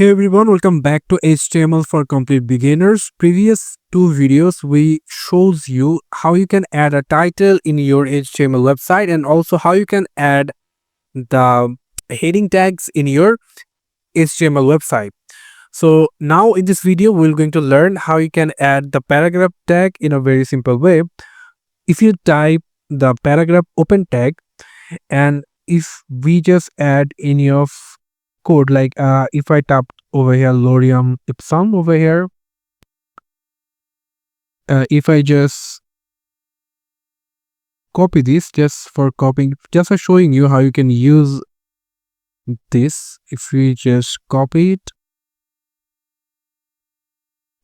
Hey everyone, welcome back to HTML for complete beginners. Previous two videos we shows you how you can add a title in your HTML website and also how you can add the heading tags in your HTML website. So now in this video we're going to learn how you can add the paragraph tag in a very simple way. If you type the paragraph open tag and if we just add any of code like if I tap over here lorem ipsum over here, if I just copy this just for copying, just for showing you how you can use this. If we just copy it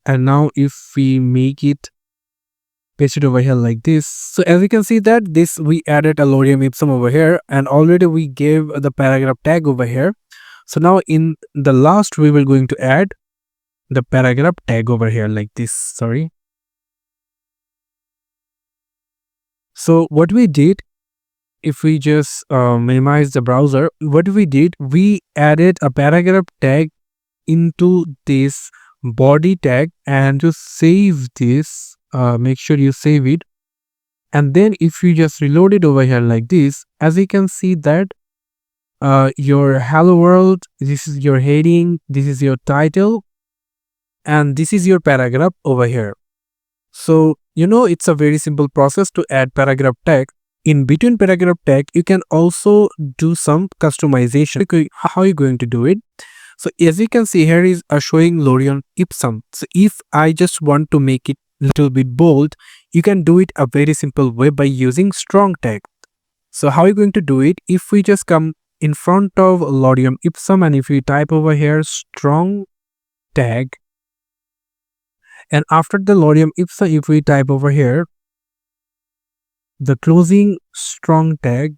and now if we make it paste it over here like this, so as you can see that this we added a lorem ipsum over here and already we gave the paragraph tag over here. So now in the last we will going to add the paragraph tag over here like this. So what we did, if we just minimize the browser, what we did, we added a paragraph tag into this body tag, and to save this, make sure you save it. And then if you just reload it over here like this, as you can see that your hello world, this is your heading, this is your title, and this is your paragraph over here. So it's a very simple process to add paragraph tag. In between paragraph tag you can also do some customization. How are you going to do it? So as you can see here is showing lorem ipsum. So if I just want to make it little bit bold, you can do it a very simple way by using strong tag. So how are you going to do it? If we just come in front of lorem ipsum and if we type over here strong tag, and after the lorem ipsum if we type over here the closing strong tag,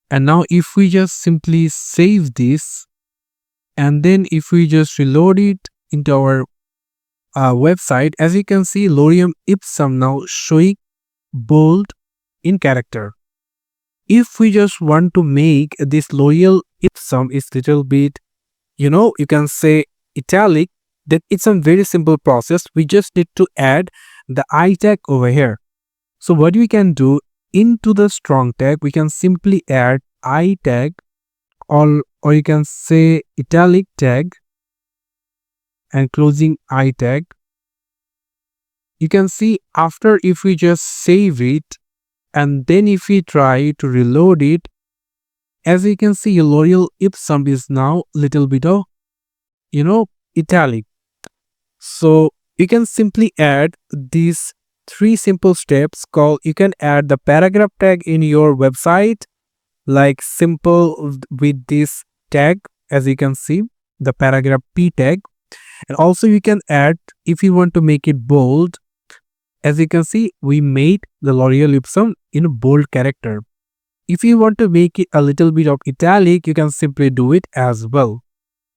and now if we just simply save this and then if we just reload it into our website, as you can see lorem ipsum now showing bold in character. If we just want to make this lorem ipsum is little bit, you can say italic, then it's a very simple process. We just need to add the I tag over here. So what we can do, into the strong tag we can simply add I tag, or you can say italic tag and closing I tag. You can see after if we just save it and then if we try to reload it, as you can see lorem ipsum is now little bit of italic. So you can simply add these three simple steps called, you can add the paragraph tag in your website like simple with this tag, as you can see the paragraph p tag, and also you can add if you want to make it bold, as you can see we made the lorem ipsum in a bold character. If you want to make it a little bit of italic, you can simply do it as well.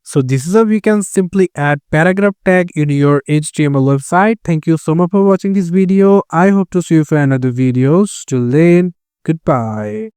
So this is how you can simply add paragraph tag in your HTML website. Thank you so much for watching this video. I hope to see you for another videos. Till then, goodbye.